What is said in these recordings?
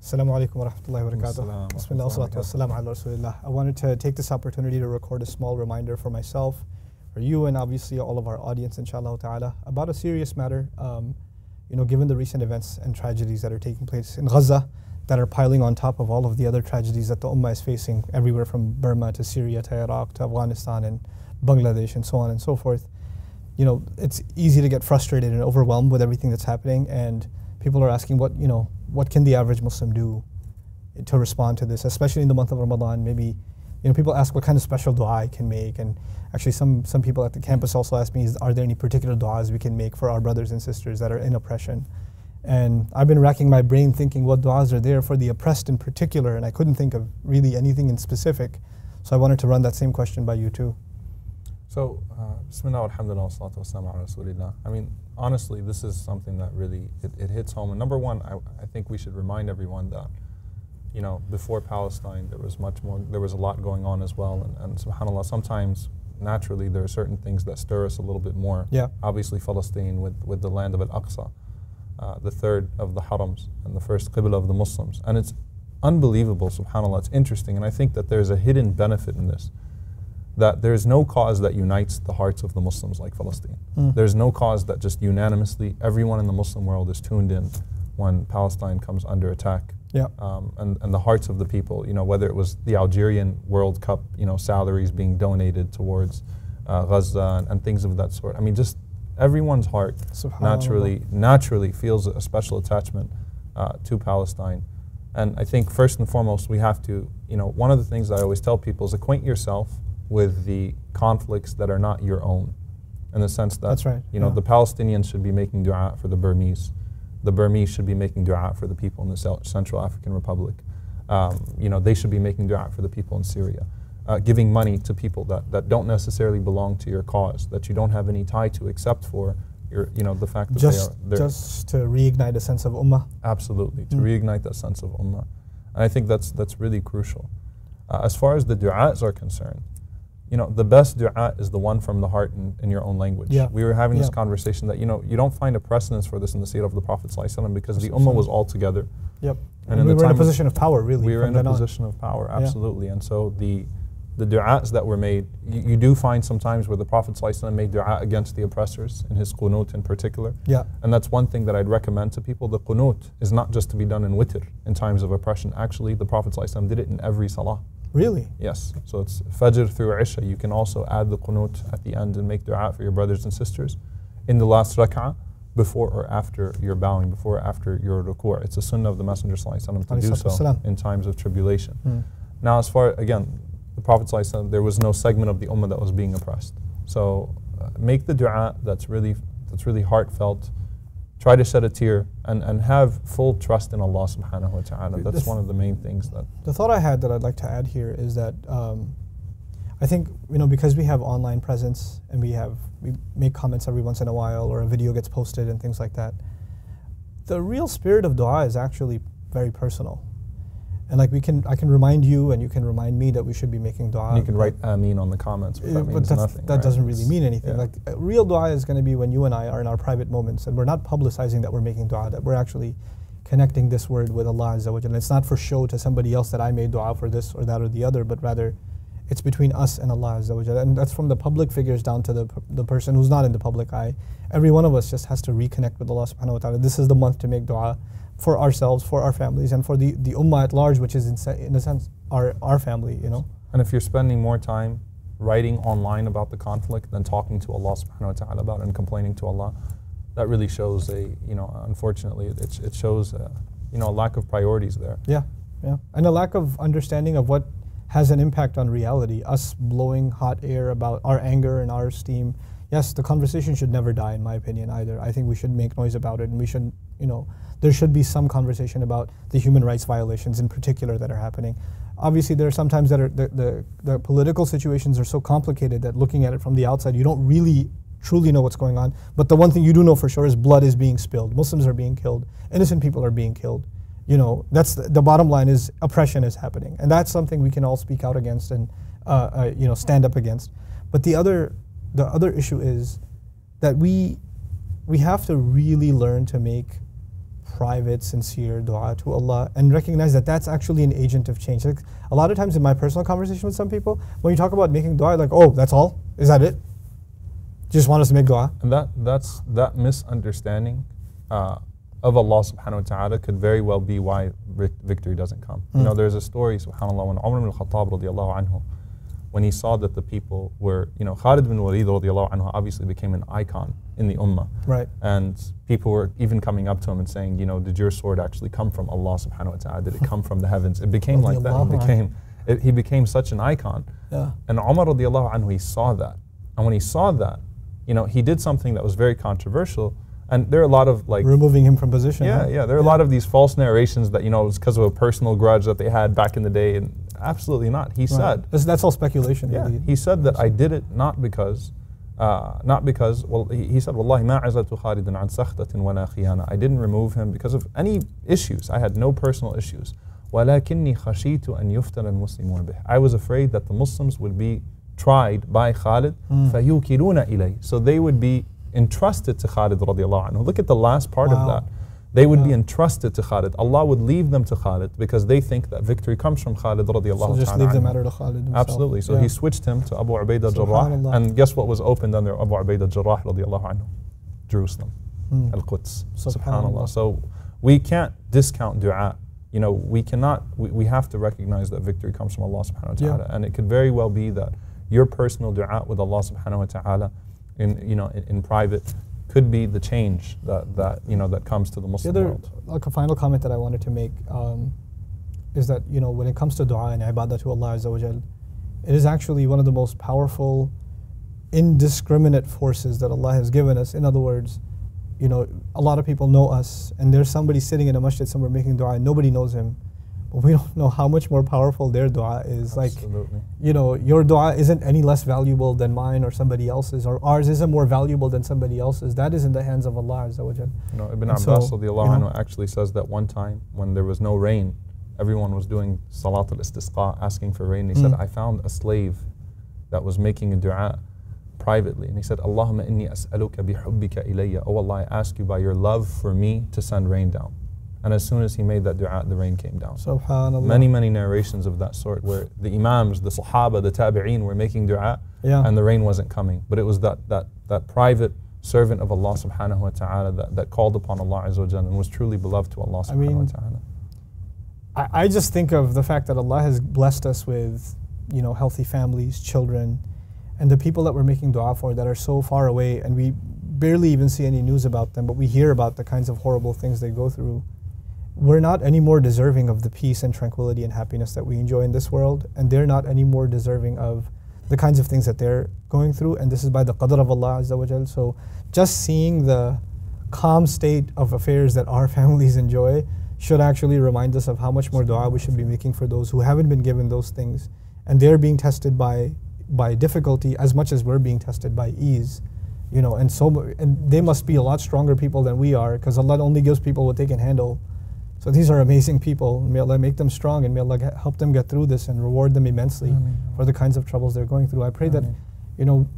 Assalamu alaikum wa rahmatullahi wa barakatuh. Bismillah wa salatu wa salam ala rasulillah. I wanted to take this opportunity to record a small reminder for myself, for you, and obviously all of our audience, inshallah ta'ala, about a serious matter. Given the recent events and tragedies that are taking place in Gaza, that are piling on top of all of the other tragedies that the Ummah is facing everywhere from Burma to Syria to Iraq to Afghanistan and Bangladesh and so on and so forth. It's easy to get frustrated and overwhelmed with everything that's happening, and people are asking what can the average Muslim do to respond to this, especially in the month of Ramadan. Maybe people ask what kind of special dua I can make, and actually some people at the campus also ask me, are there any particular duas we can make for our brothers and sisters that are in oppression? And I've been racking my brain thinking what duas are there for the oppressed in particular, and I couldn't think of really anything in specific. So I wanted to run that same question by you too. So, Bismillah, alhamdulillah, wa salatu wa salam ala rasulillah. I mean, honestly, this is something that really, it hits home. And number one, I think we should remind everyone that, before Palestine, there was a lot going on as well. And subhanAllah, sometimes, naturally, there are certain things that stir us a little bit more. Yeah. Obviously, Palestine with the land of Al-Aqsa, the third of the harams, and the first qibla of the Muslims. And it's unbelievable, subhanAllah, it's interesting. And I think that there's a hidden benefit in this, that there's no cause that unites the hearts of the Muslims like Palestine. There's no cause that just unanimously, everyone in the Muslim world is tuned in when Palestine comes under attack. Yeah. And the hearts of the people, whether it was the Algerian World Cup, salaries being donated towards Gaza and things of that sort. I mean, just everyone's heart naturally feels a special attachment to Palestine. And I think first and foremost, we have to, one of the things that I always tell people is acquaint yourself with the conflicts that are not your own, in the sense that, that's right. The Palestinians should be making dua for the Burmese should be making dua for the people in the Central African Republic. They should be making dua for the people in Syria. Giving money to people that don't necessarily belong to your cause, that you don't have any tie to, except for the fact that just to reignite a sense of ummah. Absolutely, to reignite that sense of ummah. And I think that's really crucial. As far as the du'as are concerned, the best dua is the one from the heart in your own language. Yeah. We were having this conversation that, you don't find a precedence for this in the seerah of the Prophet ﷺ, because the ummah was all together. Yep. And we were in a position of power, really. We were in a position of power, absolutely. And so the du'as that were made, you do find sometimes where the Prophet ﷺ made dua against the oppressors, in his qunut in particular. Yeah. And that's one thing that I'd recommend to people. The qunut is not just to be done in witr, in times of oppression. Actually, the Prophet ﷺ did it in every salah. Really? Yes. So it's Fajr through Isha. You can also add the qunut at the end and make dua for your brothers and sisters in the last rak'ah, before or after you're bowing, before or after your ruku'. It's a sunnah of the Messenger ﷺ to do so in times of tribulation. Now, as far, again, the Prophet ﷺ, there was no segment of the ummah that was being oppressed. So make the dua that's really heartfelt. Try to shed a tear and have full trust in Allah subhanahu wa ta'ala. That's one of the main things that... The thought I had that I'd like to add here is that I think, because we have online presence and we make comments every once in a while, or a video gets posted and things like that, the real spirit of dua is actually very personal. And I can remind you and you can remind me that we should be making dua. And you can write ameen on the comments, but that means nothing. That doesn't really mean anything. Yeah. Real dua is going to be when you and I are in our private moments and we're not publicizing that we're making dua, that we're actually connecting this word with Allah Azza wa Jalla. It's not for show to somebody else that I made dua for this or that or the other, but rather it's between us and Allah Azza wa Jalla. And that's from the public figures down to the person who's not in the public eye. Every one of us just has to reconnect with Allah subhanahu wa ta'ala. This is the month to make dua for ourselves, for our families, and for the ummah at large, which is in a sense our family, And if you're spending more time writing online about the conflict than talking to Allah subhanahu wa ta'ala about it and complaining to Allah, that really shows unfortunately, it shows a lack of priorities there. Yeah, and a lack of understanding of what has an impact on reality. Us blowing hot air about our anger and our steam. Yes, the conversation should never die, in my opinion, either. I think we should make noise about it, and we should, there should be some conversation about the human rights violations in particular that are happening. Obviously, there are sometimes that the political situations are so complicated that looking at it from the outside, you don't really truly know what's going on. But the one thing you do know for sure is blood is being spilled. Muslims are being killed. Innocent people are being killed. That's the bottom line, is oppression is happening. And that's something we can all speak out against and stand up against. But the other issue is that we have to really learn to make private, sincere dua to Allah and recognize that that's actually an agent of change. Like a lot of times in my personal conversation with some people, when you talk about making dua, like, oh, that's all? Is that it? You just want us to make dua? And that misunderstanding of Allah subhanahu wa ta'ala could very well be why victory doesn't come. You know, there's a story, subhanAllah, when Umar ibn al-Khattab radiallahu anhu, when he saw that the people were, you know, Khalid bin Walid radiallahu anhu obviously became an icon in the ummah. Right. And people were even coming up to him and saying, you know, did your sword actually come from Allah subhanahu wa ta'ala? Did it come from the heavens? It became like that. He became such an icon. Yeah. And Umar radiallahu anhu, he saw that. And when he saw that, you know, he did something that was very controversial. And there are a lot of like removing him from position. Yeah, huh? yeah. There are a lot of these false narrations that, you know, it was because of a personal grudge that they had back in the day, and absolutely not. He said that's all speculation. Yeah, really. he said that I did it not because, well, he said, Wallahi ma azaltu Khalidan an sakhtatin wala khiyana. I didn't remove him because of any issues. I had no personal issues. ولكني خشيت أن يفتن المسلمون به. I was afraid that the Muslims would be tried by Khalid, فيوكلون إليه. So they would be entrusted to Khalid radiallahu anhu. Look at the last part of that. They would be entrusted to Khalid. Allah would leave them to Khalid because they think that victory comes from Khalid radiallahu anhu. So just leave the matter to Khalid himself. Absolutely. So he switched him to Abu Ubaidah al-Jarrah. And guess what was opened under Abu Ubaidah al-Jarrah radiallahu anhu? Jerusalem. Al-Quds. Subhanallah. So we can't discount dua. You know, we cannot, we have to recognize that victory comes from Allah subhanahu wa ta'ala. And it could very well be that your personal dua with Allah subhanahu wa ta'ala in private could be the change that comes to the Muslim world. Like a final comment that I wanted to make is that, you know, when it comes to dua and ibadah to Allah Azza wa Jal, it is actually one of the most powerful, indiscriminate forces that Allah has given us. In other words, you know, a lot of people know us, and there's somebody sitting in a masjid somewhere making dua and nobody knows him. But we don't know how much more powerful their dua is. Absolutely. Like, you know, your dua isn't any less valuable than mine or somebody else's, or ours isn't more valuable than somebody else's. That is in the hands of Allah Azza wa Jal. You know, Ibn Abbas radiallahu anhu actually says that one time when there was no rain, everyone was doing Salat al-Istisqa, asking for rain. He said, I found a slave that was making a dua privately. And he said, Allahumma inni as'aluka bihubbika ilayya. Oh Allah, I ask you by your love for me to send rain down. And as soon as he made that dua, the rain came down. Subhanallah. Many narrations of that sort where the Imams, the Sahaba, the Tabi'een were making dua and the rain wasn't coming. But it was that private servant of Allah subhanahu wa ta'ala that called upon Allah Azza wa Jalla and was truly beloved to Allah subhanahu wa ta'ala. I just think of the fact that Allah has blessed us with, you know, healthy families, children, and the people that we're making dua for that are so far away, and we barely even see any news about them, but we hear about the kinds of horrible things they go through. We're not any more deserving of the peace and tranquility and happiness that we enjoy in this world, and they're not any more deserving of the kinds of things that they're going through, and this is by the qadr of Allah Azza wa Jal. So just seeing the calm state of affairs that our families enjoy should actually remind us of how much more dua we should be making for those who haven't been given those things, and they're being tested by difficulty as much as we're being tested by ease. You know, and they must be a lot stronger people than we are, because Allah only gives people what they can handle. So these are amazing people. May Allah make them strong, and may Allah help them get through this and reward them immensely for the kinds of troubles they're going through. I pray that, you know,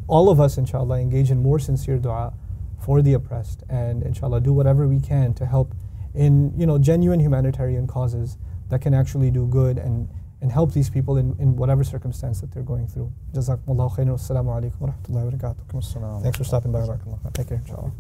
all of us, inshallah, engage in more sincere dua for the oppressed, and inshallah do whatever we can to help in, you know, genuine humanitarian causes that can actually do good and help these people in whatever circumstance that they're going through. Jazakumullahu khairan. Wassalamu alaikum wa rahmatullahi wa barakatuh. Thanks for stopping by. Take care, inshallah.